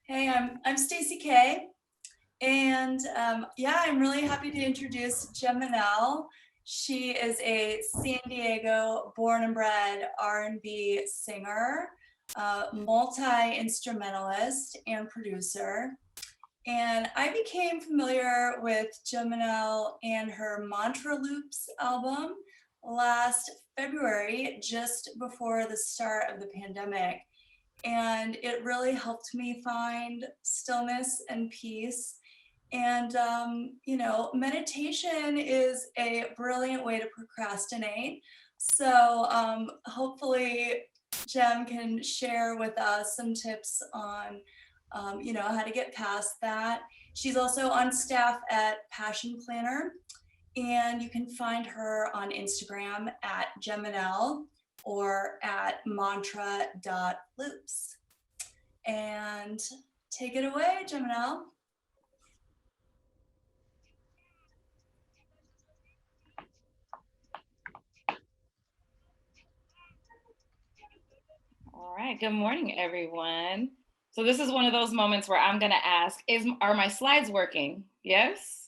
Hey, I'm Stacey K, and yeah, I'm really happy to introduce Geminelle. She is a San Diego born and bred R&B singer, multi-instrumentalist, and producer. And I became familiar with Geminelle and her Mantra Loops album last February, just before the start of the pandemic, and it really helped me find stillness and peace. And meditation is a brilliant way to procrastinate. So hopefully Jem can share with us some tips on how to get past that. She's also on staff at Passion Planner, and you can find her on Instagram at Geminelle or at mantra.loops. And take it away, Geminelle. All right. Good morning, everyone. So this is one of those moments where I'm going to ask, are my slides working? Yes?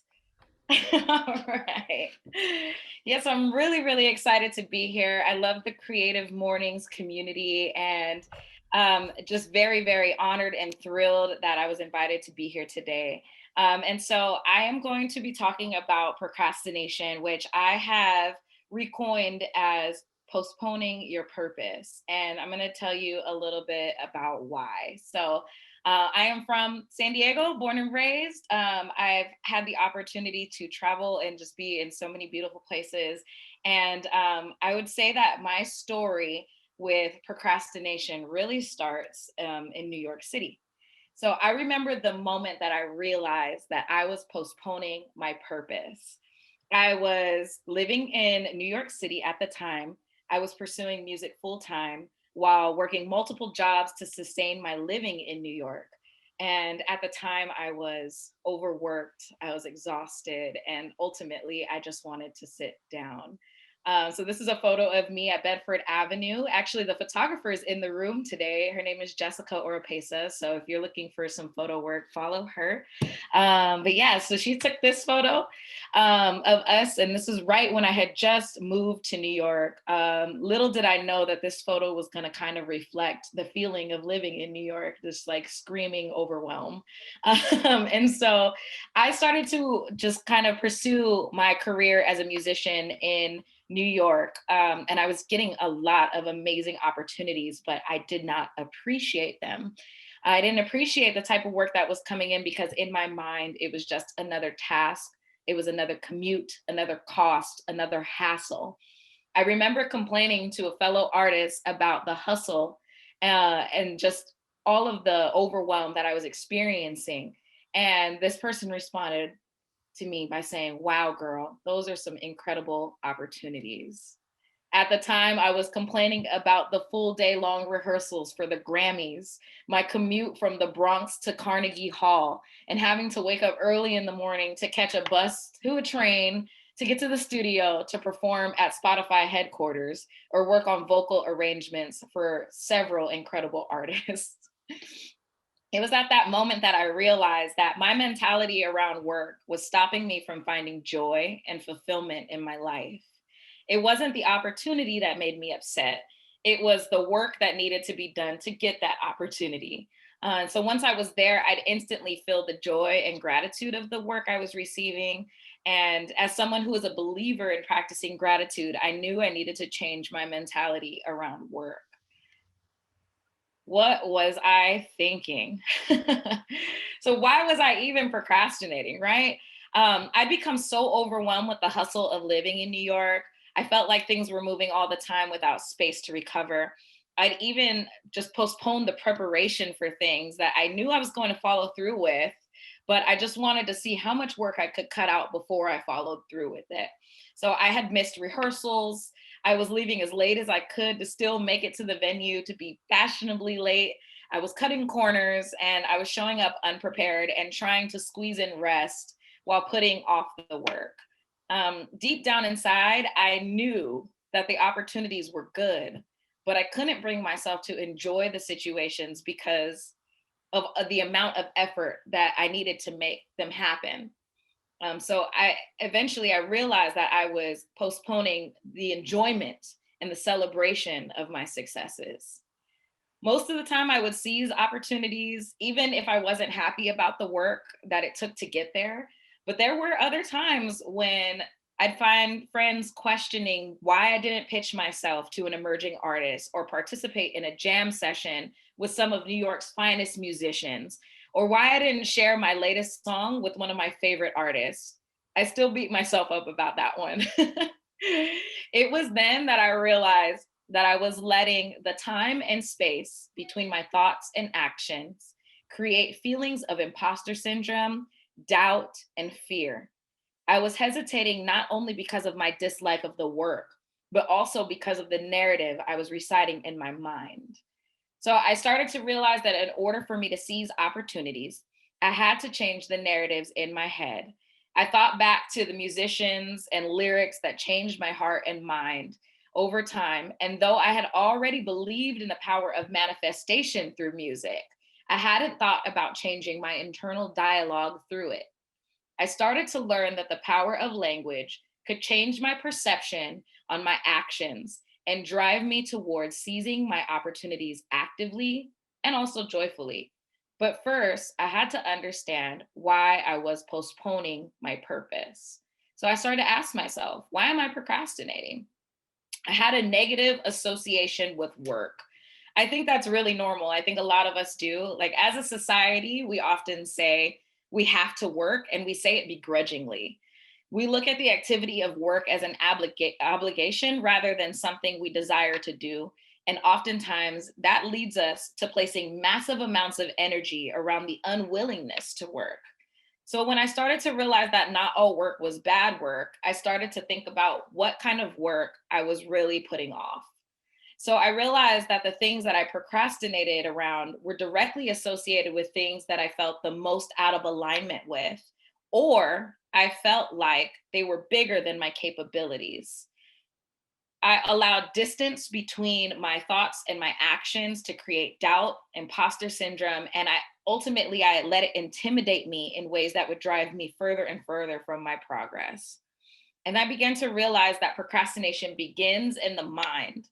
All right. Yes, I'm really, really excited to be here. I love the Creative Mornings community and just very, very honored and thrilled that I was invited to be here today. And so I am going to be talking about procrastination, which I have recoined as postponing your purpose. And I'm going to tell you a little bit about why. So I am from San Diego, born and raised. I've had the opportunity to travel and just be in so many beautiful places. And I would say that my story with procrastination really starts in New York City. So I remember the moment that I realized that I was postponing my purpose. I was living in New York City at the time. I was pursuing music full time while working multiple jobs to sustain my living in New York. And at the time, I was overworked, I was exhausted, and ultimately, I just wanted to sit down. So this is a photo of me at Bedford Avenue. Actually, the photographer is in the room today. Her name is Jessica Oropesa. So if you're looking for some photo work, follow her. But yeah, so she took this photo of us, and this is right when I had just moved to New York. Little did I know that this photo was going to kind of reflect the feeling of living in New York, this like screaming overwhelm. And so I started to just kind of pursue my career as a musician in New York. And I was getting a lot of amazing opportunities, but I did not appreciate them. I didn't appreciate the type of work that was coming in because in my mind, it was just another task. It was another commute, another cost, another hassle. I remember complaining to a fellow artist about the hustle and just all of the overwhelm that I was experiencing. And this person responded to me by saying, "Wow, girl, those are some incredible opportunities." At the time, I was complaining about the full day long rehearsals for the Grammys, my commute from the Bronx to Carnegie Hall, and having to wake up early in the morning to catch a bus to a train to get to the studio to perform at Spotify headquarters or work on vocal arrangements for several incredible artists. It was at that moment that I realized that my mentality around work was stopping me from finding joy and fulfillment in my life. It wasn't the opportunity that made me upset. It was the work that needed to be done to get that opportunity. So once I was there, I'd instantly feel the joy and gratitude of the work I was receiving. And as someone who is a believer in practicing gratitude, I knew I needed to change my mentality around work. What was I thinking? So why was I even procrastinating, right? I'd become so overwhelmed with the hustle of living in New York. I felt like things were moving all the time without space to recover. I'd even just postponed the preparation for things that I knew I was going to follow through with, but I just wanted to see how much work I could cut out before I followed through with it. So I had missed rehearsals. I was leaving as late as I could to still make it to the venue, to be fashionably late. I was cutting corners and I was showing up unprepared and trying to squeeze in rest while putting off the work. Deep down inside, I knew that the opportunities were good, but I couldn't bring myself to enjoy the situations because of the amount of effort that I needed to make them happen. So I realized that I was postponing the enjoyment and the celebration of my successes. Most of the time I would seize opportunities, even if I wasn't happy about the work that it took to get there. But there were other times when I'd find friends questioning why I didn't pitch myself to an emerging artist or participate in a jam session with some of New York's finest musicians, or why I didn't share my latest song with one of my favorite artists. I still beat myself up about that one. It was then that I realized that I was letting the time and space between my thoughts and actions create feelings of imposter syndrome, doubt, and fear. I was hesitating not only because of my dislike of the work, but also because of the narrative I was reciting in my mind. So I started to realize that in order for me to seize opportunities, I had to change the narratives in my head. I thought back to the musicians and lyrics that changed my heart and mind over time. And though I had already believed in the power of manifestation through music, I hadn't thought about changing my internal dialogue through it. I started to learn that the power of language could change my perception on my actions and drive me towards seizing my opportunities actively and also joyfully. But first, I had to understand why I was postponing my purpose. So I started to ask myself, why am I procrastinating? I had a negative association with work. I think that's really normal. I think a lot of us do. Like, as a society, we often say we have to work, and we say it begrudgingly. We look at the activity of work as an obligation rather than something we desire to do. And oftentimes that leads us to placing massive amounts of energy around the unwillingness to work. So when I started to realize that not all work was bad work, I started to think about what kind of work I was really putting off. So I realized that the things that I procrastinated around were directly associated with things that I felt the most out of alignment with, or I felt like they were bigger than my capabilities. I allowed distance between my thoughts and my actions to create doubt, imposter syndrome, and I let it intimidate me in ways that would drive me further and further from my progress. And I began to realize that procrastination begins in the mind,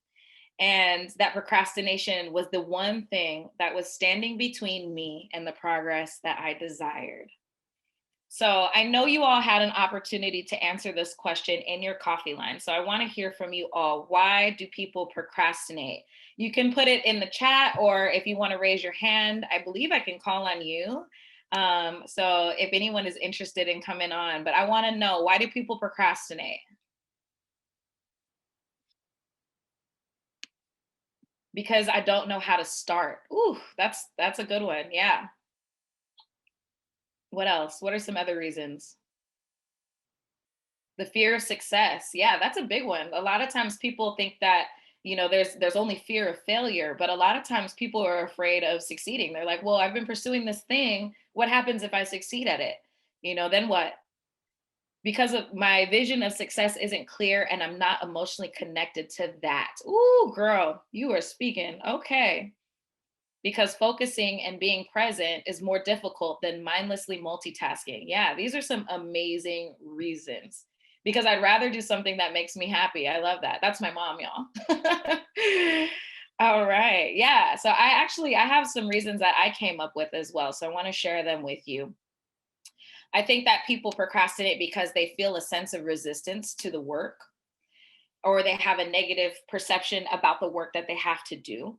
and that procrastination was the one thing that was standing between me and the progress that I desired. So I know you all had an opportunity to answer this question in your coffee line. So I want to hear from you all. Why do people procrastinate? You can put it in the chat, or if you want to raise your hand, I believe I can call on you. So if anyone is interested in coming on, but I want to know, why do people procrastinate? Because I don't know how to start. Ooh, that's a good one. Yeah. What else? What are some other reasons? The fear of success. Yeah, that's a big one. A lot of times people think that, there's only fear of failure, but a lot of times people are afraid of succeeding. They're like, well, I've been pursuing this thing. What happens if I succeed at it? Then what? Because of my vision of success isn't clear and I'm not emotionally connected to that. Ooh, girl, you are speaking. Okay. Because focusing and being present is more difficult than mindlessly multitasking. Yeah, these are some amazing reasons. Because I'd rather do something that makes me happy. I love that. That's my mom, y'all. All right. Yeah. So I have some reasons that I came up with as well. So I want to share them with you. I think that people procrastinate because they feel a sense of resistance to the work, or they have a negative perception about the work that they have to do.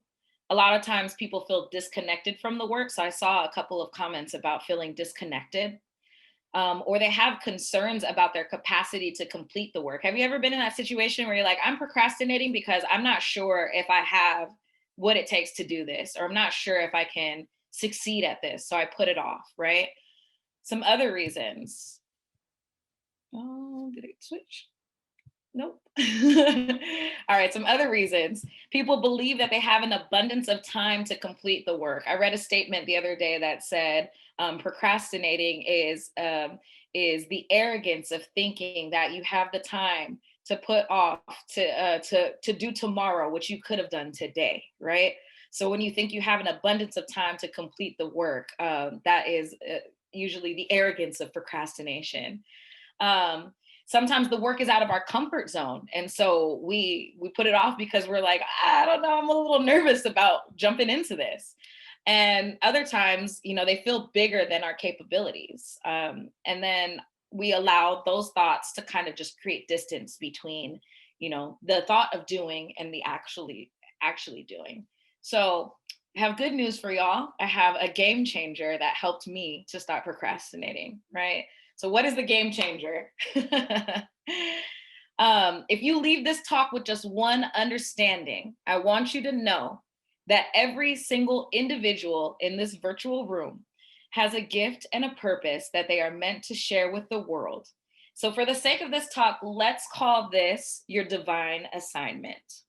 A lot of times people feel disconnected from the work. So I saw a couple of comments about feeling disconnected, or they have concerns about their capacity to complete the work. Have you ever been in that situation where you're like, I'm procrastinating because I'm not sure if I have what it takes to do this, or I'm not sure if I can succeed at this. So I put it off, right? Some other reasons. Oh, did it switch? Nope. All right, some other reasons. People believe that they have an abundance of time to complete the work. I read a statement the other day that said procrastinating is the arrogance of thinking that you have the time to put off to do tomorrow what you could have done today, right? So when you think you have an abundance of time to complete the work, that is usually the arrogance of procrastination. Um, Sometimes the work is out of our comfort zone, and so we put it off because we're like, I don't know, I'm a little nervous about jumping into this. And other times, they feel bigger than our capabilities, and then we allow those thoughts to kind of just create distance between the thought of doing and the actually doing. So I have good news for y'all. I have a game changer that helped me to stop procrastinating, right? So, what is the game changer? If you leave this talk with just one understanding, I want you to know that every single individual in this virtual room has a gift and a purpose that they are meant to share with the world. So, for the sake of this talk, let's call this your divine assignment.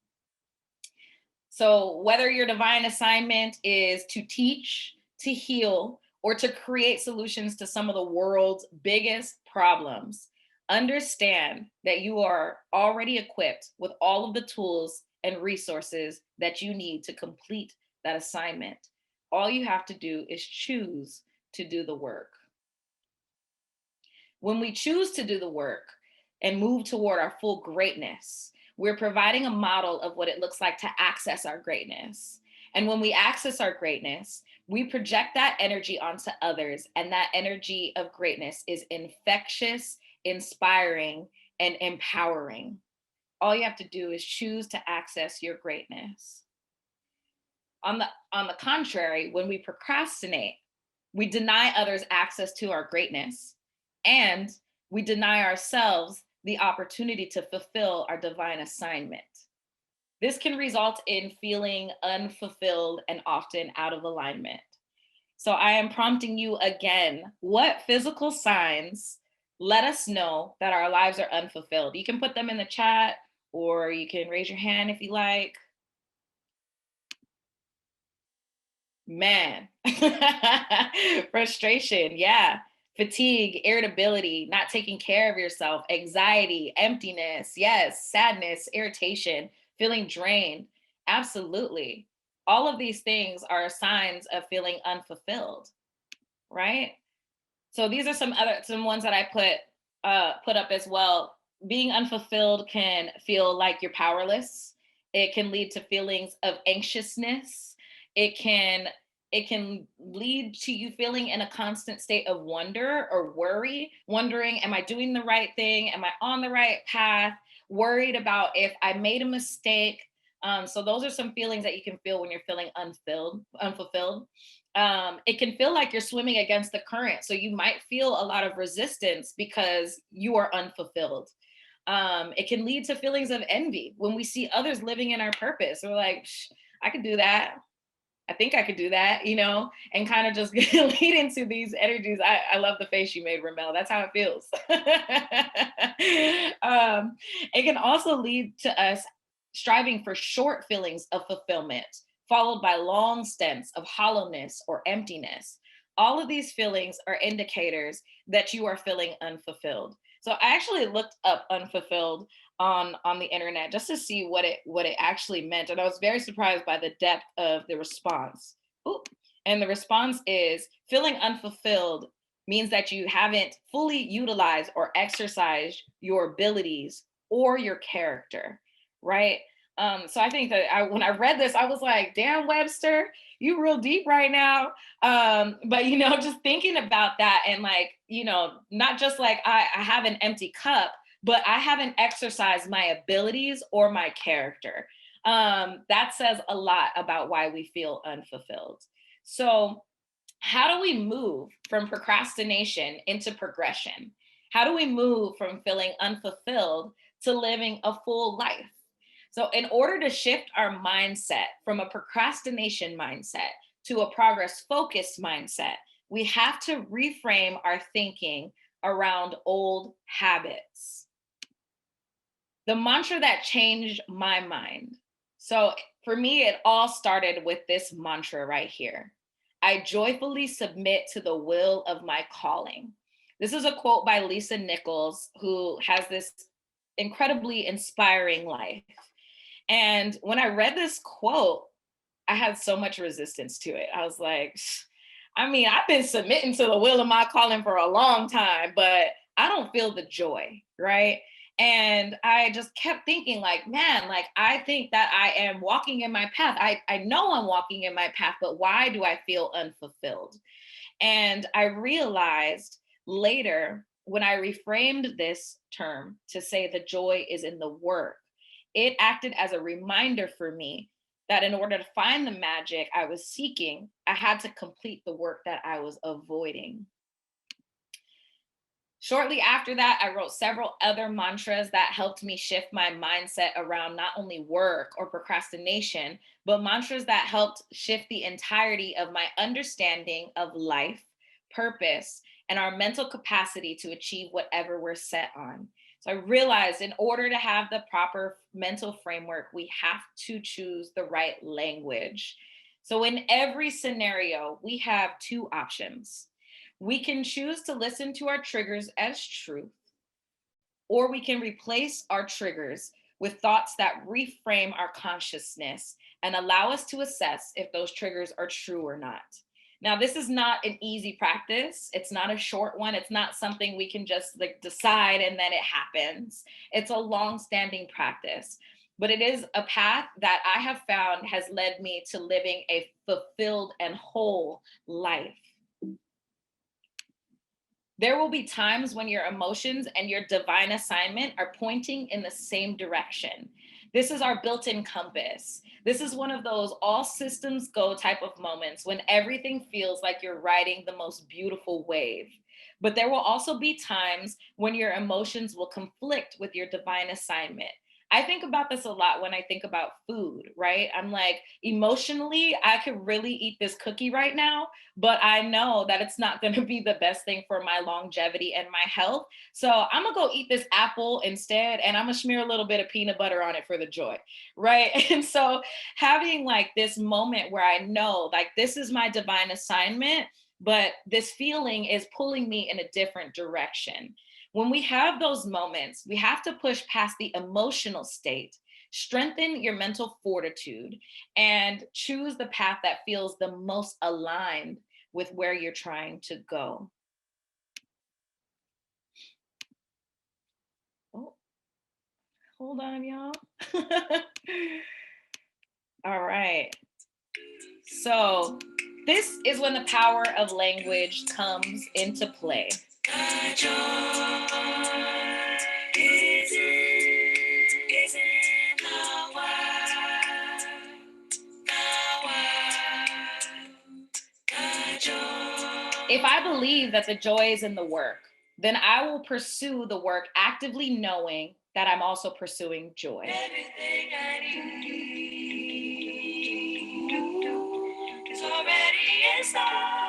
So, whether your divine assignment is to teach, to heal, or to create solutions to some of the world's biggest problems, understand that you are already equipped with all of the tools and resources that you need to complete that assignment. All you have to do is choose to do the work. When we choose to do the work and move toward our full greatness, we're providing a model of what it looks like to access our greatness. And when we access our greatness, we project that energy onto others. And that energy of greatness is infectious, inspiring, and empowering. All you have to do is choose to access your greatness. On the contrary, when we procrastinate, we deny others access to our greatness, and we deny ourselves the opportunity to fulfill our divine assignment. This can result in feeling unfulfilled and often out of alignment. So I am prompting you again, what physical signs let us know that our lives are unfulfilled? You can put them in the chat, or you can raise your hand if you like. Man, frustration, yeah. Fatigue, irritability, not taking care of yourself, anxiety, emptiness, yes, sadness, irritation, feeling drained. Absolutely. All of these things are signs of feeling unfulfilled, right? So these are some ones that I put up as well. Being unfulfilled can feel like you're powerless. It can lead to feelings of anxiousness. It can it can lead to you feeling in a constant state of wonder or worry, wondering, am I doing the right thing? Am I on the right path? Worried about if I made a mistake. So those are some feelings that you can feel when you're feeling unfulfilled. It can feel like you're swimming against the current. So you might feel a lot of resistance because you are unfulfilled. It can lead to feelings of envy when we see others living in our purpose. We're like, I could do that. I think I could do that, and kind of just lead into these energies. I love the face you made, Ramel. That's how it feels. It can also lead to us striving for short feelings of fulfillment, followed by long stints of hollowness or emptiness. All of these feelings are indicators that you are feeling unfulfilled. So I actually looked up unfulfilled on the internet just to see what it actually meant, and I was very surprised by the depth of the response. Ooh. And the response is feeling unfulfilled means that you haven't fully utilized or exercised your abilities or your character, right? So I think that when I read this, I was like, damn, Webster, you real deep right now. But just thinking about that, and not just like I have an empty cup, but I haven't exercised my abilities or my character. That says a lot about why we feel unfulfilled. So how do we move from procrastination into progression? How do we move from feeling unfulfilled to living a full life? So, in order to shift our mindset from a procrastination mindset to a progress focused mindset, we have to reframe our thinking around old habits. The mantra that changed my mind. So, for me, it all started with this mantra right here: I joyfully submit to the will of my calling. This is a quote by Lisa Nichols, who has this incredibly inspiring life. And when I read this quote, I had so much resistance to it. I was like, I mean, I've been submitting to the will of my calling for a long time, but I don't feel the joy, right? And I just kept thinking, like, man, like, I think that I am walking in my path. I know I'm walking in my path, but why do I feel unfulfilled? And I realized later when I reframed this term to say the joy is in the work, it acted as a reminder for me that in order to find the magic I was seeking, I had to complete the work that I was avoiding. Shortly after that, I wrote several other mantras that helped me shift my mindset around not only work or procrastination, but mantras that helped shift the entirety of my understanding of life, purpose, and our mental capacity to achieve whatever we're set on. So I realized in order to have the proper mental framework, we have to choose the right language. So in every scenario, we have two options. We can choose to listen to our triggers as truth, or we can replace our triggers with thoughts that reframe our consciousness and allow us to assess if those triggers are true or not. Now, this is not an easy practice. It's not a short one. It's not something we can just like decide and then it happens. It's a long-standing practice, but it is a path that I have found has led me to living a fulfilled and whole life. There will be times when your emotions and your divine assignment are pointing in the same direction. This is our built in compass. This is one of those all systems go type of moments when everything feels like you're riding the most beautiful wave. But there will also be times when your emotions will conflict with your divine assignment. I think about this a lot when I think about food, right? I'm like, emotionally, I could really eat this cookie right now, but I know that it's not going to be the best thing for my longevity and my health. So I'm going to go eat this apple instead, and I'm going to smear a little bit of peanut butter on it for the joy, right? And so having like this moment where I know like this is my divine assignment, but this feeling is pulling me in a different direction. When we have those moments, we have to push past the emotional state, strengthen your mental fortitude, and choose the path that feels the most aligned with where you're trying to go. Oh, hold on, y'all. All right. So, this is when the power of language comes into play. If I believe that the joy is in the work, then I will pursue the work actively knowing that I'm also pursuing joy. Everything I need is already inside.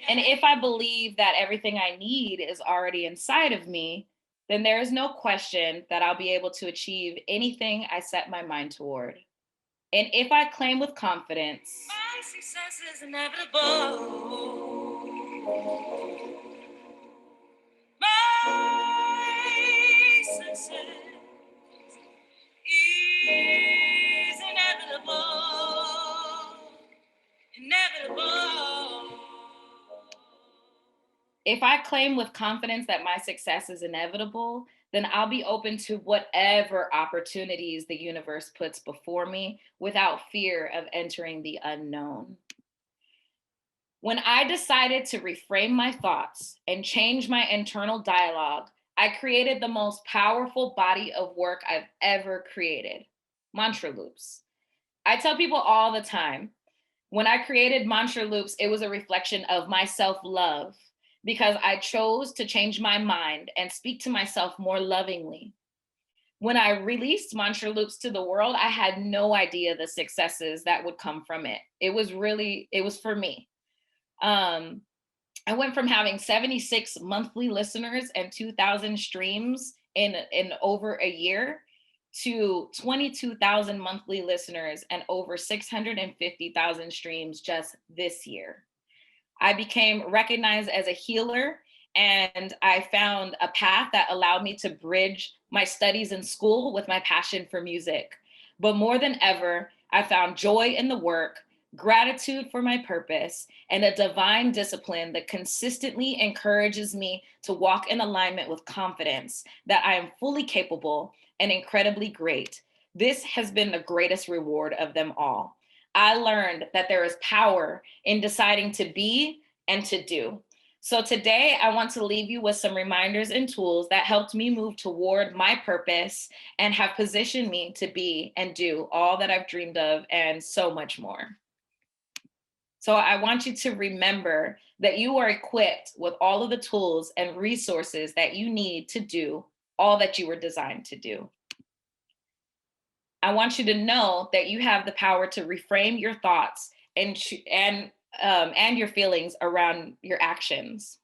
And if I believe that everything I need is already inside of me, then there is no question that I'll be able to achieve anything I set my mind toward. And if I claim with confidence, my success is inevitable. My success is inevitable. Inevitable. If I claim with confidence that my success is inevitable, then I'll be open to whatever opportunities the universe puts before me without fear of entering the unknown. When I decided to reframe my thoughts and change my internal dialogue, I created the most powerful body of work I've ever created: mantra loops. I tell people all the time, when I created mantra loops, it was a reflection of my self-love because I chose to change my mind and speak to myself more lovingly. When I released mantra loops to the world, I had no idea the successes that would come from it. It was for me. Um, I went from having 76 monthly listeners and 2,000 streams in over a year to 22,000 monthly listeners and over 650,000 streams just this year. I became recognized as a healer And I found a path that allowed me to bridge my studies in school with my passion for music. But more than ever, I found joy in the work, gratitude for my purpose, and a divine discipline that consistently encourages me to walk in alignment with confidence that I am fully capable and incredibly great. This has been the greatest reward of them all. I learned that there is power in deciding to be and to do. So today, I want to leave you with some reminders and tools that helped me move toward my purpose and have positioned me to be and do all that I've dreamed of and so much more. So I want you to remember that you are equipped with all of the tools and resources that you need to do all that you were designed to do. I want you to know that you have the power to reframe your thoughts and your feelings around your actions.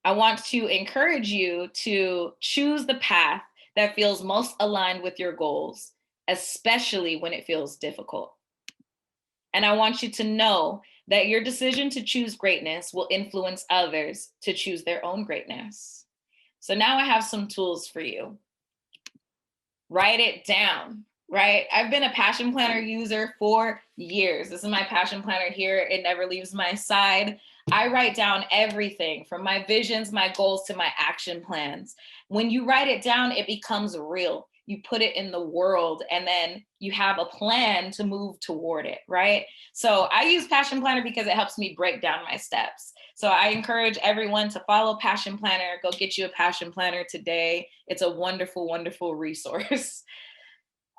I want to encourage you to choose the path that feels most aligned with your goals, especially when it feels difficult. And I want you to know that your decision to choose greatness will influence others to choose their own greatness. So now I have some tools for you. Write it down, right? I've been a passion planner user for years. This is my passion planner here. It never leaves my side. I write down everything from my visions, my goals to my action plans. When you write it down, it becomes real. You put it in the world and then you have a plan to move toward it, right? So I use Passion Planner because it helps me break down my steps. So I encourage everyone to follow Passion Planner. Go get you a Passion Planner today. It's a wonderful, wonderful resource.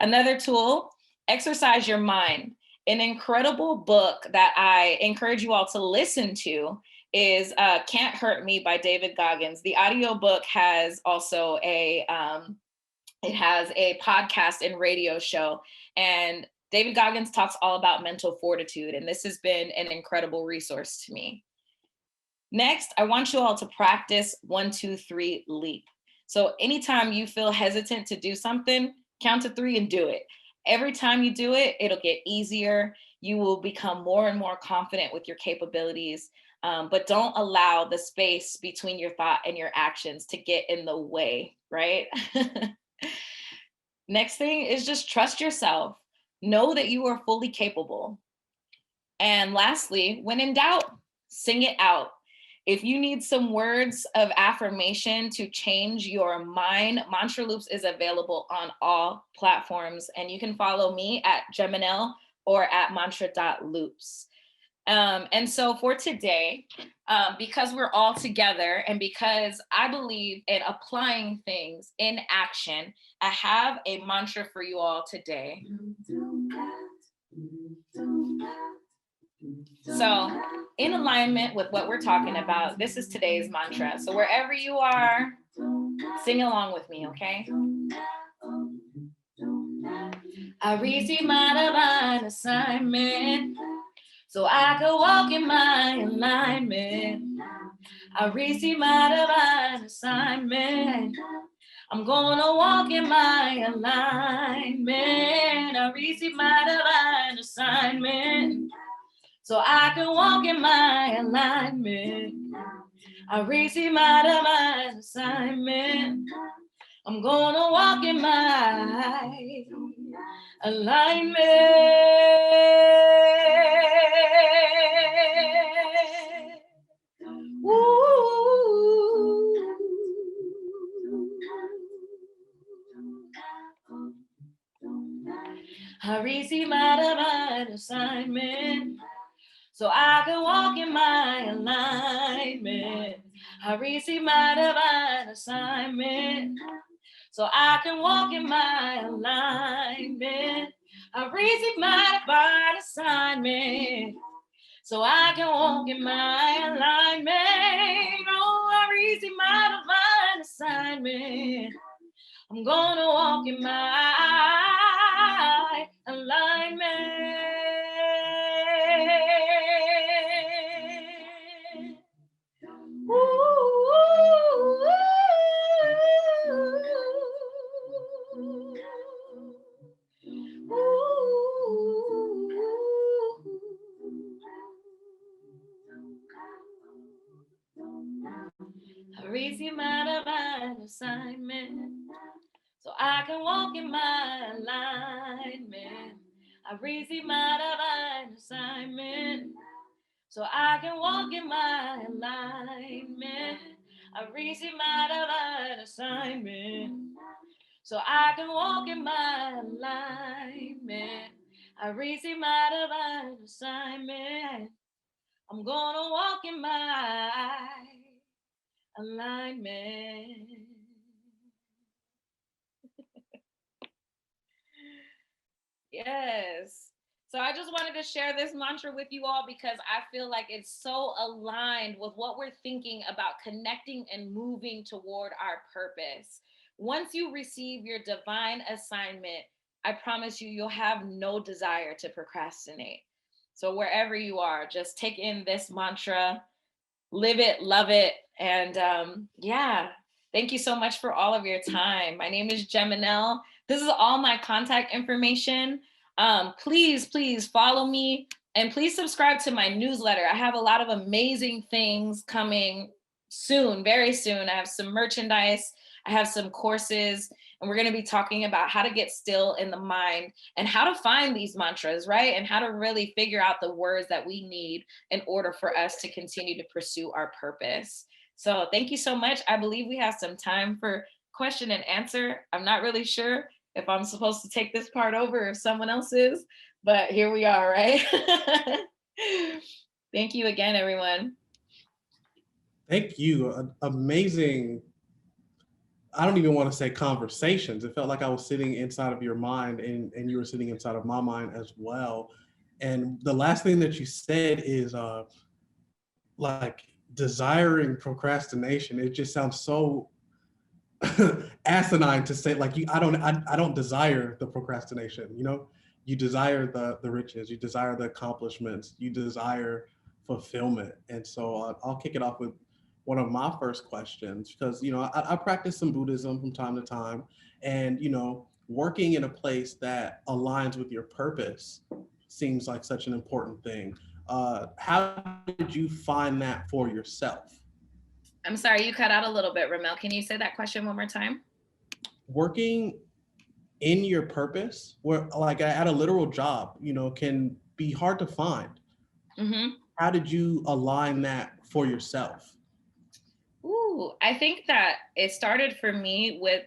Another tool, exercise your mind. An incredible book that I encourage you all to listen to is Can't Hurt Me by David Goggins. The audiobook has also it has a podcast and radio show. And David Goggins talks all about mental fortitude. And this has been an incredible resource to me. Next, I want you all to practice 1, 2, 3 leap. So anytime you feel hesitant to do something, count to 3 and do it. Every time you do it, it'll get easier. You will become more and more confident with your capabilities, but don't allow the space between your thought and your actions to get in the way, right? Next thing is just trust yourself. Know that you are fully capable. And lastly, when in doubt, sing it out. If you need some words of affirmation to change your mind, Mantra Loops is available on all platforms. And you can follow me at Geminelle or at mantra.loops. And so for today, because we're all together and because I believe in applying things in action, I have a mantra for you all today. So in alignment with what we're talking about, this is today's mantra. So wherever you are, sing along with me, okay? I receive my divine assignment so I can walk in my alignment. I receive my divine assignment. I'm gonna walk in my alignment. I receive my divine assignment so I can walk in my alignment. I receive my divine assignment. I'm gonna walk in my alignment. Ooh. I receive my divine assignment so I can walk in my alignment. I receive my divine assignment so I can walk in my alignment. I receive my divine assignment so I can walk in my alignment. Oh, I receive my divine assignment. I'm gonna walk in my alignment. receive my divine assignment so I can walk in my alignment. I receive my divine assignment so I can walk in my alignment. I receive my divine assignment so I can walk in my alignment. I receive my divine assignment. I'm gonna walk in my alignment. Yes. So I just wanted to share this mantra with you all because I feel like it's so aligned with what we're thinking about connecting and moving toward our purpose. Once you receive your divine assignment, I promise you, you'll have no desire to procrastinate. So wherever you are, just take in this mantra, live it, love it. And yeah, thank you so much for all of your time. My name is Geminelle. This is all my contact information. Please follow me and please subscribe to my newsletter. I have a lot of amazing things coming soon, very soon. I have some merchandise, I have some courses, and we're going to be talking about how to get still in the mind and how to find these mantras, right? And how to really figure out the words that we need in order for us to continue to pursue our purpose. So thank you so much. I believe we have some time for question and answer. I'm not really sure if I'm supposed to take this part over or if someone else is, but here we are, right? Thank you again, everyone. Thank you. Amazing. I don't even want to say conversations. It felt like I was sitting inside of your mind and you were sitting inside of my mind as well. And the last thing that you said is like desiring procrastination. It just sounds so asinine to say like I don't desire the procrastination, you know. You desire the riches, you desire the accomplishments, you desire fulfillment. And so I'll kick it off with one of my first questions because you know I practice some Buddhism from time to time, and you know working in a place that aligns with your purpose seems like such an important thing. How did you find that for yourself? I'm sorry, you cut out a little bit, Ramel. Can you say that question one more time? Working in your purpose, where like at a literal job, you know, can be hard to find. Mm-hmm. How did you align that for yourself? Ooh, I think that it started for me with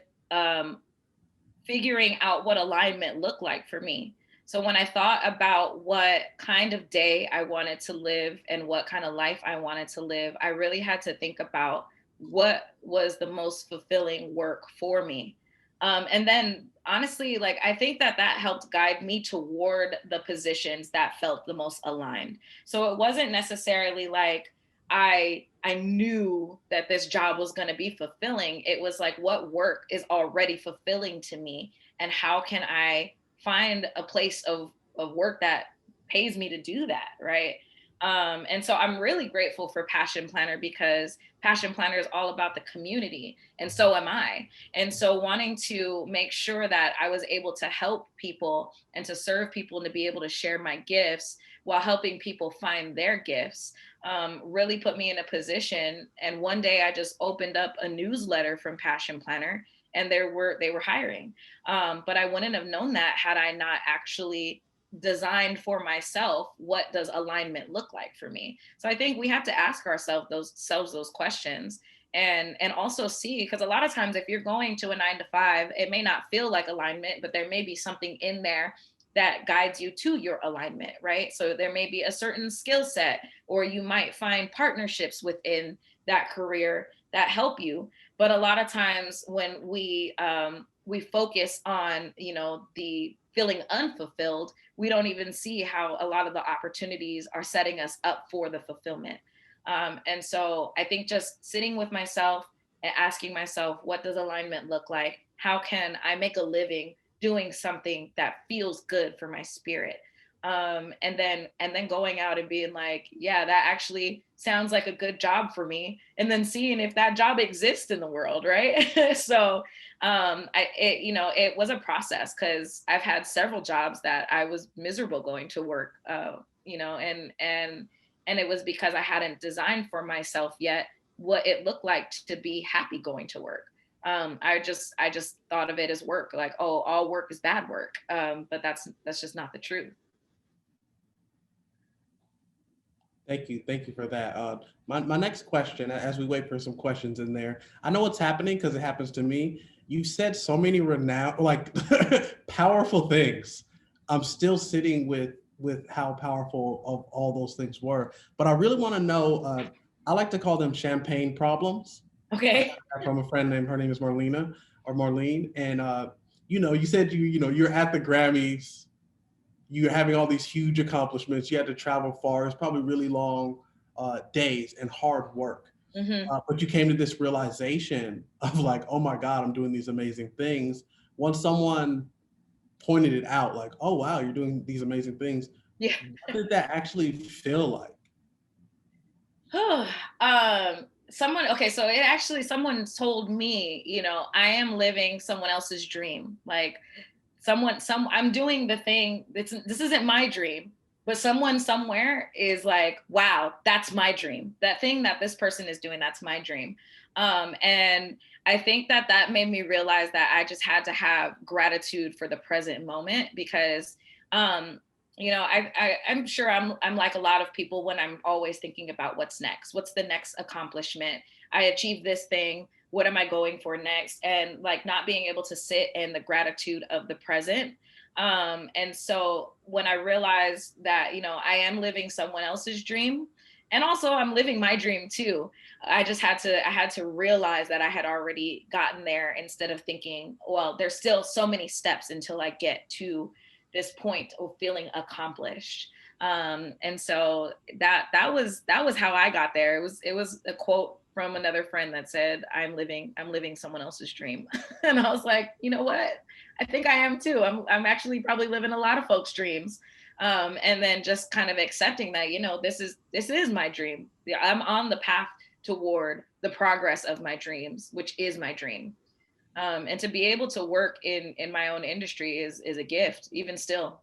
figuring out what alignment looked like for me. So when I thought about what kind of day I wanted to live and what kind of life I wanted to live, I really had to think about what was the most fulfilling work for me. And then honestly, like I think that that helped guide me toward the positions that felt the most aligned. So it wasn't necessarily like I knew that this job was going to be fulfilling. It was like, what work is already fulfilling to me, and how can I find a place of work that pays me to do that, right? And so I'm really grateful for Passion Planner because Passion Planner is all about the community, and so am I. And so wanting to make sure that I was able to help people and to serve people and to be able to share my gifts while helping people find their gifts really put me in a position. And one day I just opened up a newsletter from Passion Planner, and they were hiring. But I wouldn't have known that had I not actually designed for myself what does alignment look like for me. So I think we have to ask ourselves those questions, and also see, because a lot of times if you're going to a 9 to 5, it may not feel like alignment, but there may be something in there that guides you to your alignment, right? So there may be a certain skill set, or you might find partnerships within that career that help you. But a lot of times when we focus on, you know, the feeling unfulfilled, we don't even see how a lot of the opportunities are setting us up for the fulfillment. And so I think just sitting with myself and asking myself, what does alignment look like? How can I make a living doing something that feels good for my spirit? And then going out and being like, yeah, that actually sounds like a good job for me, and then seeing if that job exists in the world, right? So it was a process, because I've had several jobs that I was miserable going to work, and it was because I hadn't designed for myself yet what it looked like to be happy going to work. I just thought of it as work, like, oh, all work is bad work. But that's just not the truth. Thank you. Thank you for that. My next question, as we wait for some questions in there, I know what's happening because it happens to me. You said so many renowned, like powerful things. I'm still sitting with how powerful of all those things were. But I really want to know, I like to call them champagne problems. Okay. From a friend named, her name is Marlena or Marlene. And, you said you're at the Grammys, you're having all these huge accomplishments. You had to travel far. It's probably really long days and hard work. Mm-hmm. But you came to this realization of like, oh my God, I'm doing these amazing things. Once someone pointed it out, like, oh wow, you're doing these amazing things. Yeah. What did that actually feel like? Someone told me, I am living someone else's dream. Like I'm doing the thing. This isn't my dream, but someone somewhere is like, wow, that's my dream. That thing that this person is doing, that's my dream. And I think that made me realize that I just had to have gratitude for the present moment because, I'm sure I'm like a lot of people when I'm always thinking about what's next. What's the next accomplishment? I achieved this thing. What am I going for next? And like not being able to sit in the gratitude of the present. And so when I realized that, I am living someone else's dream, and also I'm living my dream too. I had to realize that I had already gotten there instead of thinking, well, there's still so many steps until I get to this point of feeling accomplished. And so that was how I got there. It was a quote from another friend that said, I'm living someone else's dream. And I was like, you know what? I think I am too. I'm actually probably living a lot of folks' dreams. And then just kind of accepting that, this is my dream. Yeah, I'm on the path toward the progress of my dreams, which is my dream. And to be able to work in my own industry is a gift, even still.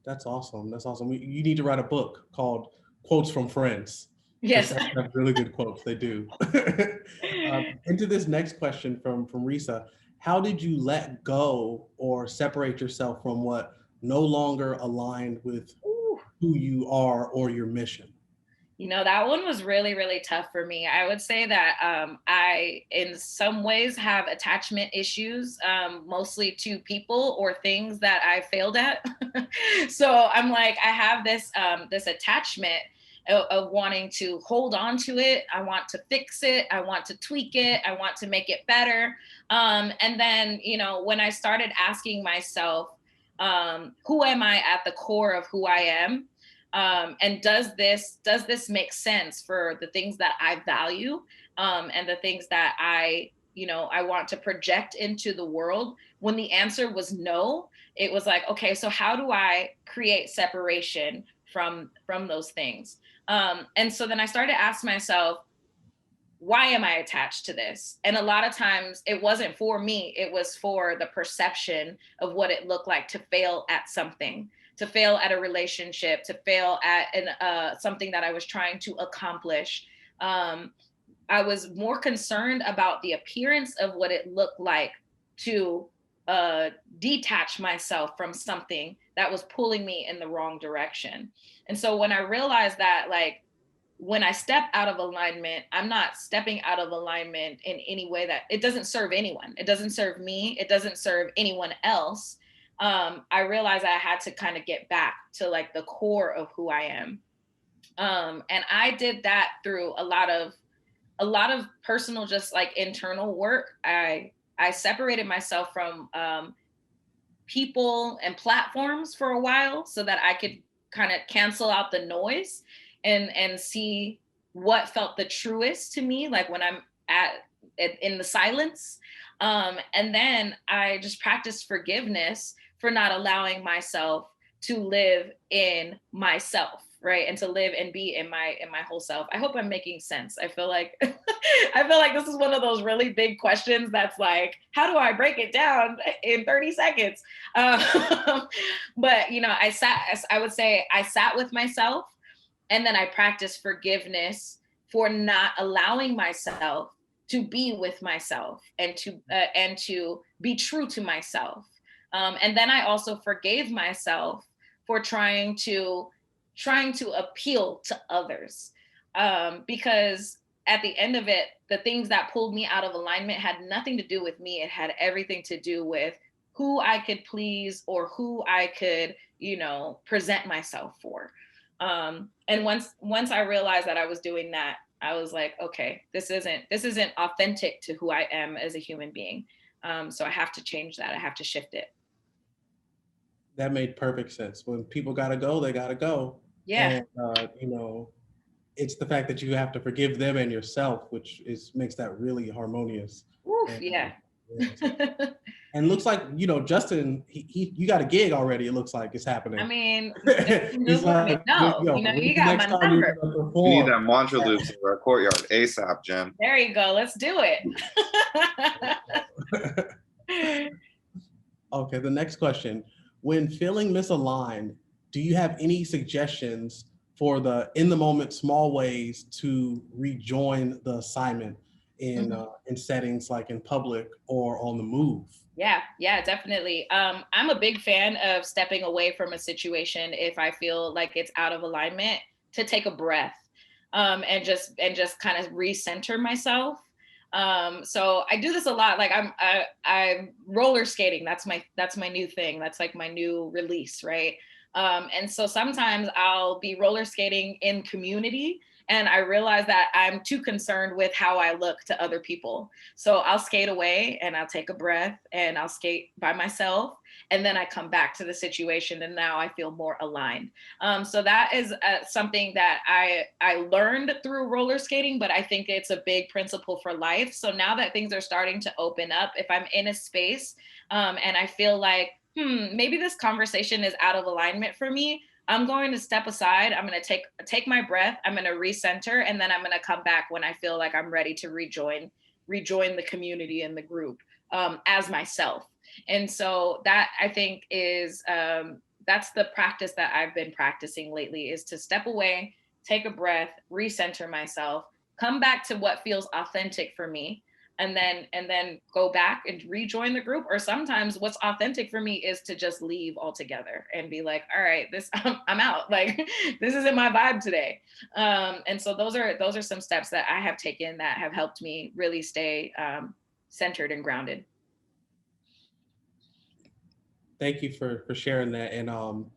That's awesome. That's awesome. You need to write a book called Quotes from Friends. Yes. They have really good quotes. They do. Into this next question from Risa. How did you let go or separate yourself from what no longer aligned with who you are or your mission? That one was really, really tough for me. I would say that I, in some ways, have attachment issues, mostly to people or things that I failed at. So I'm like, I have this attachment of wanting to hold on to it. I want to fix it. I want to tweak it. I want to make it better. And then, when I started asking myself, who am I at the core of who I am? And does this make sense for the things that I value, and the things that I want to project into the world? When the answer was no, it was like, okay, so how do I create separation from those things? And so then I started to ask myself, why am I attached to this? And a lot of times it wasn't for me, it was for the perception of what it looked like to fail at something, to fail at a relationship, to fail at something that I was trying to accomplish. I was more concerned about the appearance of what it looked like to detach myself from something that was pulling me in the wrong direction. And so when I realized that, like, when I step out of alignment, I'm not stepping out of alignment in any way that it doesn't serve anyone. It doesn't serve me. It doesn't serve anyone else. I realized I had to kind of get back to like the core of who I am. And I did that through a lot of personal, just like internal work. I separated myself from people and platforms for a while so that I could kind of cancel out the noise and see what felt the truest to me, like when I'm in the silence. And then I just practiced forgiveness for not allowing myself to live in myself, right? And to live and be in my whole self. I hope I'm making sense. I feel like this is one of those really big questions that's like, how do I break it down in 30 seconds? But I would say I sat with myself, and then I practiced forgiveness for not allowing myself to be with myself and to be true to myself. And then I also forgave myself for trying to appeal to others, because at the end of it, the things that pulled me out of alignment had nothing to do with me. It had everything to do with who I could please or who I could, present myself for. And once I realized that I was doing that, I was like, okay, this isn't authentic to who I am as a human being. So I have to change that. I have to shift it. That made perfect sense. When people gotta go, they gotta go. Yeah. And it's the fact that you have to forgive them and yourself, which makes that really harmonious. Oof, And, yeah. and looks like, Justin, you got a gig already. It looks like it's happening. I mean, He's like, you got my number. We need that mantra loops in our courtyard ASAP, Jen. There you go. Let's do it. Okay, the next question. When feeling misaligned, do you have any suggestions for the in the moment small ways to rejoin the assignment in settings like in public or on the move? Yeah, definitely. I'm a big fan of stepping away from a situation if I feel like it's out of alignment, to take a breath, and just kind of recenter myself. So I do this a lot. Like I'm roller skating. That's my new thing. That's like my new release, right? And so sometimes I'll be roller skating in community, and I realize that I'm too concerned with how I look to other people. So I'll skate away and I'll take a breath and I'll skate by myself. And then I come back to the situation and now I feel more aligned. So that is something that I learned through roller skating, but I think it's a big principle for life. So now that things are starting to open up, if I'm in a space and I feel like, maybe this conversation is out of alignment for me, I'm going to step aside. I'm going to take my breath. I'm going to recenter, and then I'm going to come back when I feel like I'm ready to rejoin the community and the group as myself. And so that, I think, is that's the practice that I've been practicing lately, is to step away, take a breath, recenter myself, come back to what feels authentic for me, and then go back and rejoin the group. Or sometimes what's authentic for me is to just leave altogether and be like, all right, I'm out. Like, this isn't my vibe today. And so those are some steps that I have taken that have helped me really stay centered and grounded. Thank you for sharing that. And I'm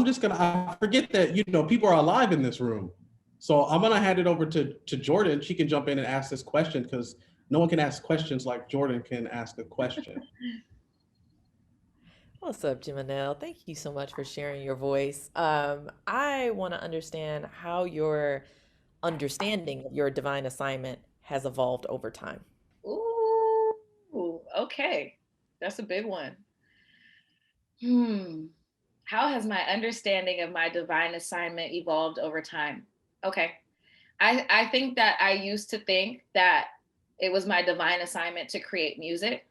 just gonna, I forget that people are alive in this room. So I'm gonna hand it over to Jordan. She can jump in and ask this question, because no one can ask questions like Jordan can ask a question. What's up, Geminelle? Thank you so much for sharing your voice. I want to understand how your understanding of your divine assignment has evolved over time. Ooh, okay. That's a big one. How has my understanding of my divine assignment evolved over time? Okay. I think that I used to think that it was my divine assignment to create music.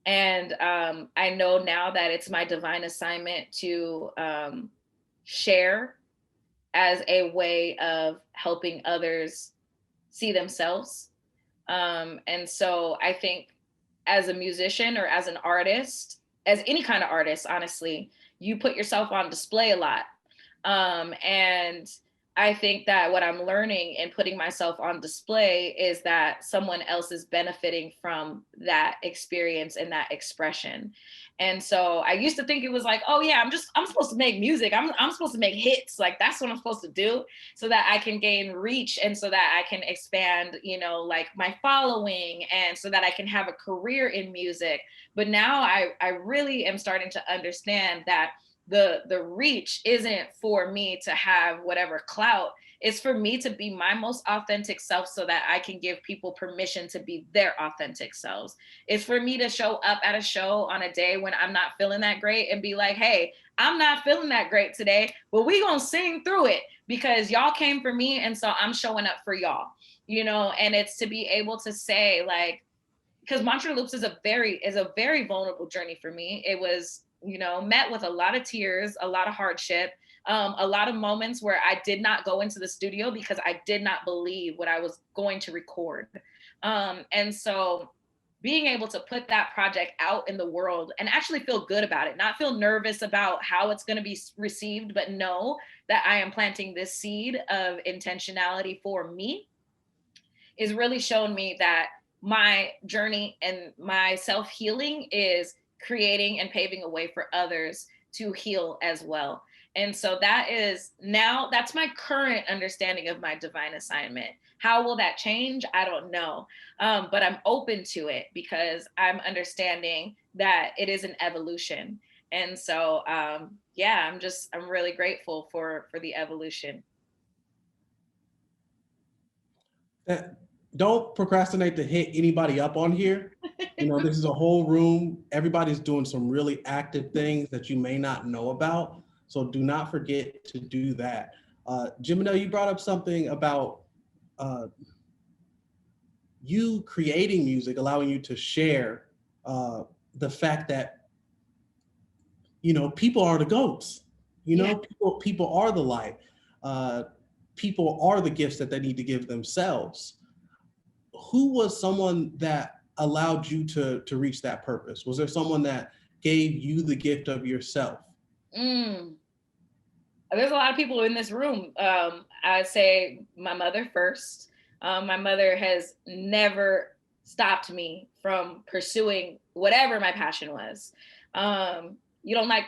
And I know now that it's my divine assignment to share as a way of helping others see themselves. And so I think as a musician or as an artist, as any kind of artist, honestly, you put yourself on display a lot. And I think that what I'm learning and putting myself on display is that someone else is benefiting from that experience and that expression. And so I used to think it was like, oh yeah, I'm supposed to make music. I'm supposed to make hits. Like, that's what I'm supposed to do so that I can gain reach and so that I can expand, like my following, and so that I can have a career in music. But now I really am starting to understand that the reach isn't for me to have whatever clout. It's for me to be my most authentic self so that I can give people permission to be their authentic selves. It's for me to show up at a show on a day when I'm not feeling that great and be like, hey, I'm not feeling that great today, but we gonna sing through it because y'all came for me, and so I'm showing up for y'all, and it's to be able to say, like, because Mantra Loops is a very vulnerable journey for me. It was met with a lot of tears, a lot of hardship, A lot of moments where I did not go into the studio because I did not believe what I was going to record. And so being able to put that project out in the world and actually feel good about it, not feel nervous about how it's going to be received, but know that I am planting this seed of intentionality for me, is really shown me that my journey and my self-healing is creating and paving a way for others to heal as well. And so that's my current understanding of my divine assignment. How will that change? I don't know. But I'm open to it because I'm understanding that it is an evolution. And so, yeah, I'm really grateful for the evolution. Don't procrastinate to hit anybody up on here. You know, this is a whole room. Everybody's doing some really active things that you may not know about. So do not forget to do that. Geminelle, you brought up something about you creating music, allowing you to share the fact that, you know, people are the goats. You know, people are the light. People are the gifts that they need to give themselves. Who was someone that allowed you to reach that purpose? Was there someone that gave you the gift of yourself? There's a lot of people in this room. I'd say my mother first. My mother has never stopped me from pursuing whatever my passion was. You don't like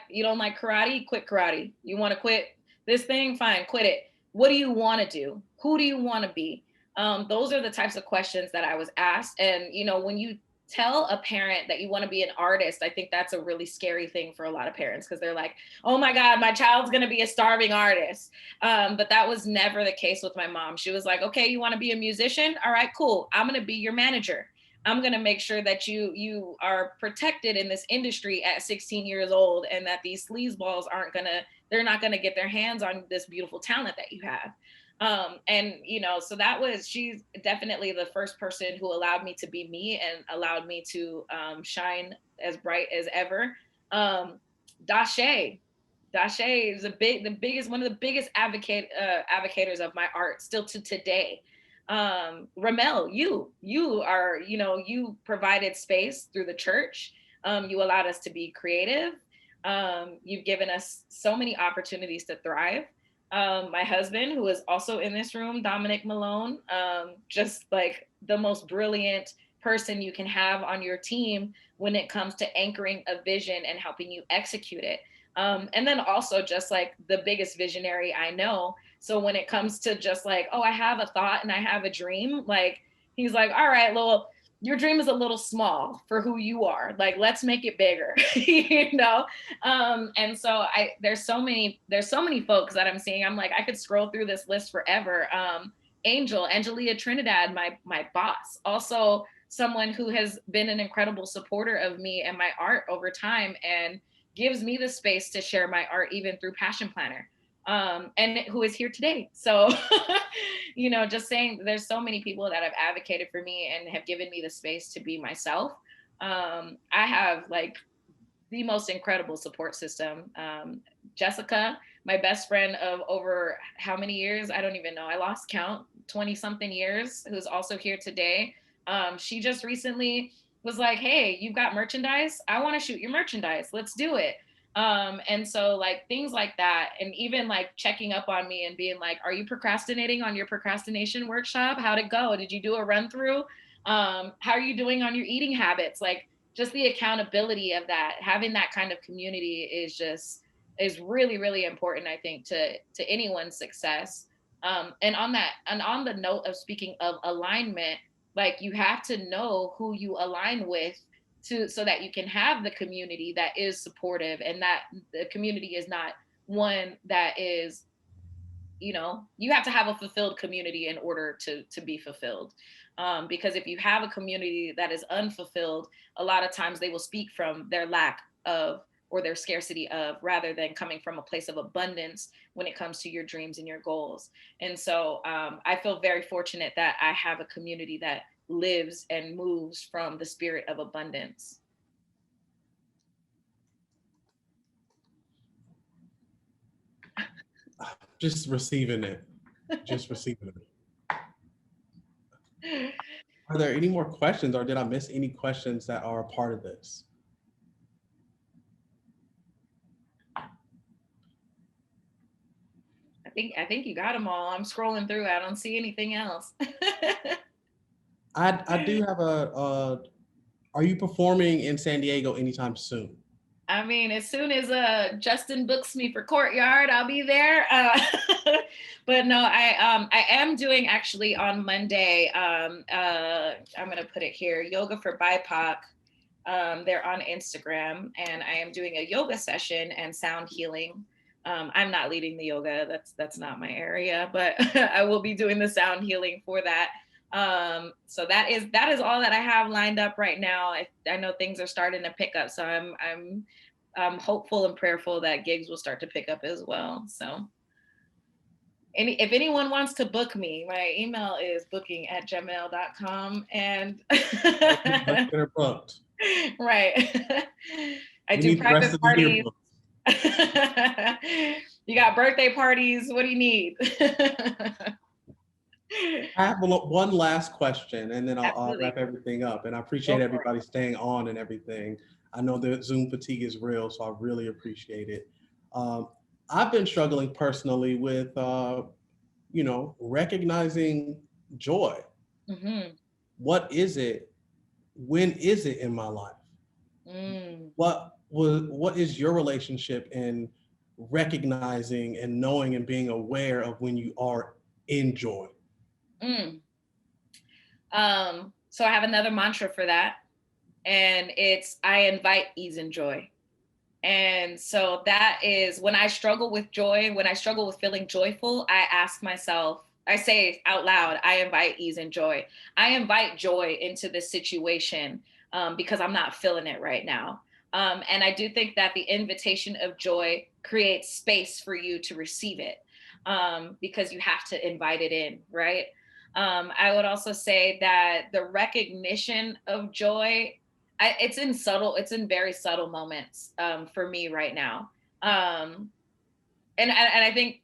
karate? Quit karate. You want to quit this thing? Fine, quit it. What do you want to do? Who do you want to be? Those are the types of questions that I was asked. And, you know, when you tell a parent that you want to be an artist, I think that's a really scary thing for a lot of parents because they're like, oh my God, my child's going to be a starving artist. But that was never the case with my mom. She was like, okay, you want to be a musician? All right, cool. I'm going to be your manager. I'm going to make sure that you are protected in this industry at 16 years old and that these sleazeballs they're not going to get their hands on this beautiful talent that you have. And, you know, so she's definitely the first person who allowed me to be me and allowed me to shine as bright as ever. Dashe is one of the biggest advocators of my art still to today. Ramel, you are, you know, you provided space through the church. You allowed us to be creative. You've given us so many opportunities to thrive. My husband, who is also in this room, Dominic Malone, just like the most brilliant person you can have on your team when it comes to anchoring a vision and helping you execute it. And then also just like the biggest visionary I know. So when it comes to just like, oh, I have a thought and I have a dream, like he's like, all right, well, your dream is a little small for who you are. Like, let's make it bigger, you know? And so there's so many folks that I'm seeing. I'm like, I could scroll through this list forever. Angelia Trinidad, my boss, also someone who has been an incredible supporter of me and my art over time and gives me the space to share my art even through Passion Planner. And who is here today. So, you know, just saying there's so many people that have advocated for me and have given me the space to be myself. I have like the most incredible support system. Jessica, my best friend of over how many years? I don't even know. I lost count, 20 something years, who's also here today. She just recently was like, hey, you've got merchandise. I want to shoot your merchandise. Let's do it. And so like things like that, and even like checking up on me and being like, are you procrastinating on your procrastination workshop? How'd it go? Did you do a run through? How are you doing on your eating habits? Like just the accountability of that, having that kind of community is really, really important, I think, to anyone's success. And on the note of speaking of alignment, like you have to know who you align with so that you can have the community that is supportive, and that the community is not one that is, you know, you have to have a fulfilled community in order to be fulfilled. Because if you have a community that is unfulfilled, a lot of times they will speak from their lack of or their scarcity of, rather than coming from a place of abundance when it comes to your dreams and your goals. And so I feel very fortunate that I have a community that lives and moves from the spirit of abundance. Just receiving it. Just receiving it. Are there any more questions, or did I miss any questions that are a part of this? I think you got them all. I'm scrolling through. I don't see anything else. I do have are you performing in San Diego anytime soon? I mean, as soon as Justin books me for Courtyard, I'll be there. But no, I am doing actually on Monday. I'm gonna put it here: Yoga for BIPOC. They're on Instagram, and I am doing a yoga session and sound healing. I'm not leading the yoga; that's not my area, but I will be doing the sound healing for that. So that is all that I have lined up right now. I know things are starting to pick up, so I'm hopeful and prayerful that gigs will start to pick up as well. So if anyone wants to book me, my email is booking@geminelle.com, and Let's get her booked. right. I We do need the rest private of the year parties. booked. You got birthday parties. What do you need? I have one last question, and then I'll Absolutely. wrap everything up. And I appreciate everybody staying on and everything. I know that Zoom fatigue is real, so I really appreciate it. I've been struggling personally with, recognizing joy. Mm-hmm. What is it? When is it in my life? Mm. What is your relationship in recognizing and knowing and being aware of when you are in joy? Mm. So I have another mantra for that, and it's I invite ease and joy. And so that is when I struggle with joy, when I struggle with feeling joyful, I ask myself, I say out loud, I invite ease and joy. I invite joy into this situation because I'm not feeling it right now. And I do think that the invitation of joy creates space for you to receive it because you have to invite it in, right? I would also say that the recognition of joy, it's in very subtle moments for me right now. And I think,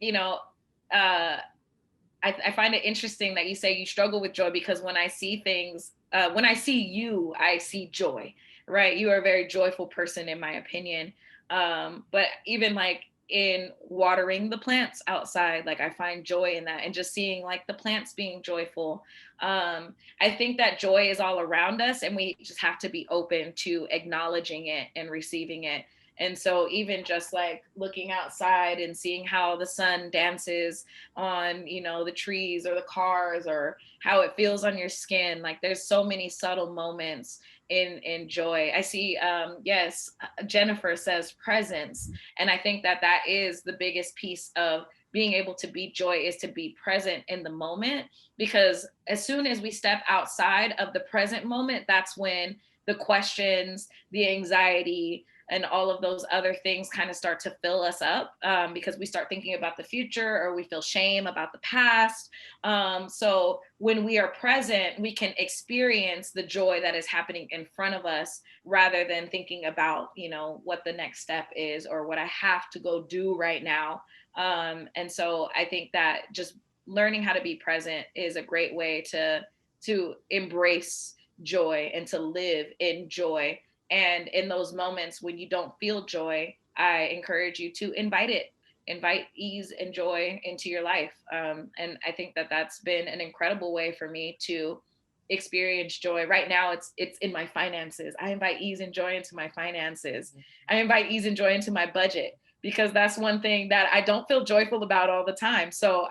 I find it interesting that you say you struggle with joy because when I see things, when I see you, I see joy, right? You are a very joyful person, in my opinion. But even like in watering the plants outside, like I find joy in that and just seeing like the plants being joyful. I think that joy is all around us and we just have to be open to acknowledging it and receiving it. And so even just like looking outside and seeing how the sun dances on, the trees or the cars or how it feels on your skin, like there's so many subtle moments in joy. I see, yes, Jennifer says presence. And I think that is the biggest piece of being able to be joy is to be present in the moment, because as soon as we step outside of the present moment, that's when the questions, the anxiety, and all of those other things kind of start to fill us up because we start thinking about the future or we feel shame about the past. So when we are present, we can experience the joy that is happening in front of us rather than thinking about, what the next step is or what I have to go do right now. And so I think that just learning how to be present is a great way to embrace joy and to live in joy. And in those moments when you don't feel joy, I encourage you to invite ease and joy into your life. And I think that that's been an incredible way for me to experience joy. Right now, it's in my finances. I invite ease and joy into my finances. I invite ease and joy into my budget, because that's one thing that I don't feel joyful about all the time. So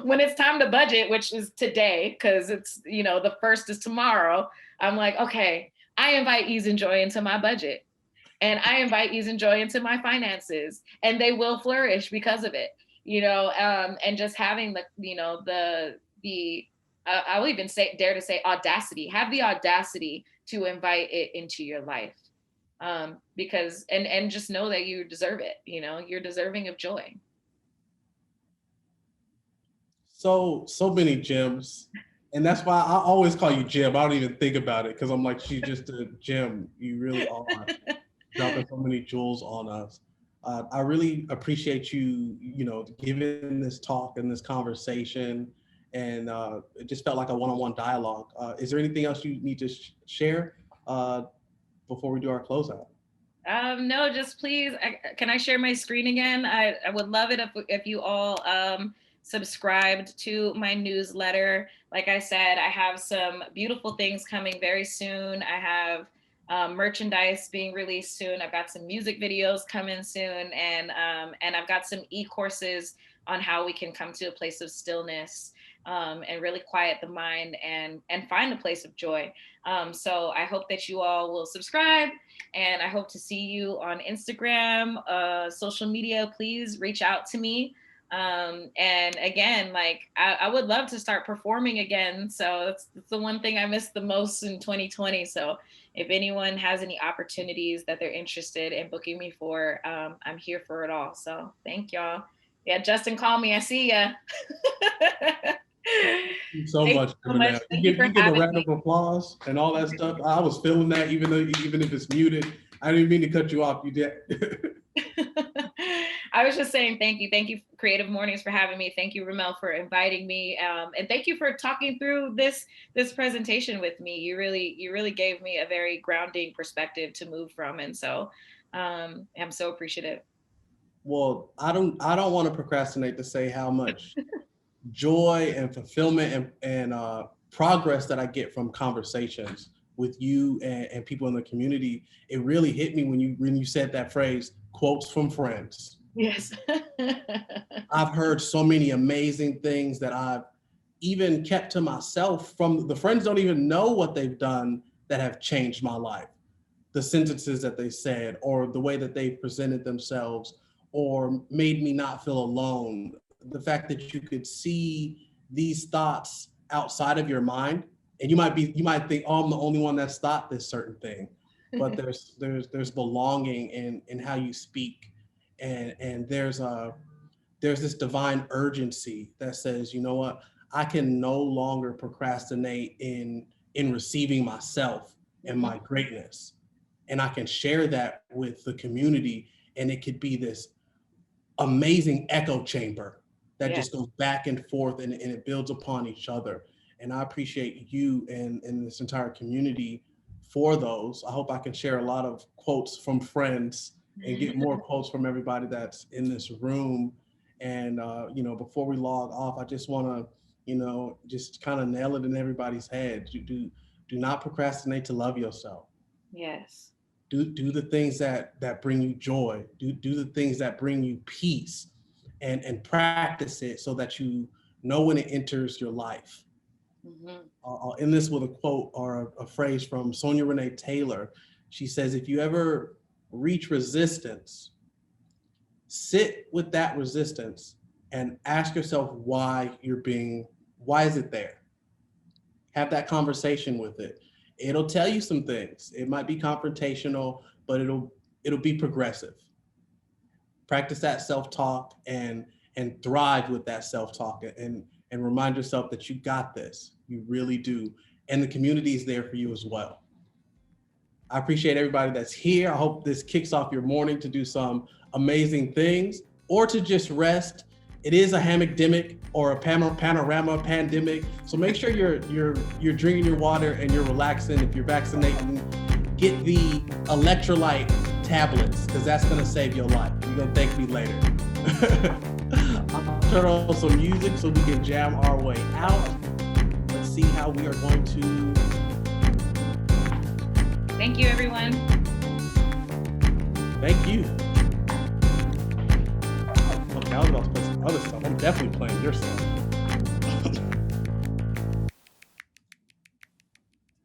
when it's time to budget, which is today, because it's, the first is tomorrow, I'm like, okay, I invite ease and joy into my budget, and I invite ease and joy into my finances, and they will flourish because of it, and just having I will even dare to say audacity, have the audacity to invite it into your life. Because, and just know that you deserve it, you're deserving of joy. So many gems. And that's why I always call you Jim. I don't even think about it because I'm like, she's just a gem. You really are dropping so many jewels on us. I really appreciate you, giving this talk and this conversation, and it just felt like a one-on-one dialogue. Is there anything else you need to share before we do our closeout? No, just please, can I share my screen again? I would love it if you all subscribed to my newsletter. Like I said, I have some beautiful things coming very soon. I have merchandise being released soon. I've got some music videos coming soon, and I've got some e-courses on how we can come to a place of stillness and really quiet the mind and find a place of joy. So I hope that you all will subscribe, and I hope to see you on Instagram, social media. Please reach out to me. And again, like I would love to start performing again. So it's the one thing I missed the most in 2020. So if anyone has any opportunities that they're interested in booking me for, I'm here for it all. So thank y'all. Yeah, Justin, call me. I see ya. Thank you so much, Geminelle. Thank You you for get a having round me. of applause and all that stuff. I was feeling that, even if it's muted. I didn't mean to cut you off. You did. I was just saying thank you. Thank you, Creative Mornings, for having me. Thank you, Ramel, for inviting me. And thank you for talking through this presentation with me. You really gave me a very grounding perspective to move from. And so I'm so appreciative. Well, I don't want to procrastinate to say how much joy and fulfillment and progress that I get from conversations with you and people in the community. It really hit me when you said that phrase, quotes from friends. Yes. I've heard so many amazing things that I've even kept to myself from the friends don't even know what they've done that have changed my life. The sentences that they said, or the way that they presented themselves, or made me not feel alone. The fact that you could see these thoughts outside of your mind, and you might think, oh, I'm the only one that's thought this certain thing, but there's belonging in how you speak, and there's this divine urgency that says, you know what, I can no longer procrastinate in receiving myself and my greatness, and I can share that with the community, and it could be this amazing echo chamber that just goes back and forth, and it builds upon each other. And I appreciate you and this entire community for those. I hope I can share a lot of quotes from friends and get more quotes from everybody that's in this room. And before we log off, I just want to, just kind of nail it in everybody's head. Do not procrastinate to love yourself. Yes. Do the things that bring you joy. Do the things that bring you peace, and practice it so that you know when it enters your life. Mm-hmm. I'll end this with a quote or a phrase from Sonia Renee Taylor. She says, if you ever reach resistance, sit with that resistance and ask yourself why is it there? Have that conversation with it. It'll tell you some things. It might be confrontational, but it'll be progressive. Practice that self-talk and thrive with that self-talk, and remind yourself that you got this. You really do. And the community is there for you as well. I appreciate everybody that's here. I hope this kicks off your morning to do some amazing things or to just rest. It is a hammock-demic or a panorama pandemic. So make sure you're drinking your water and you're relaxing. If you're vaccinating, get the electrolyte tablets, because that's gonna save your life. You're gonna thank me later. I'll turn on some music so we can jam our way out. Let's see how we are going to. Thank you, everyone. Thank you. Okay, I was about to play some other stuff. I'm definitely playing your stuff.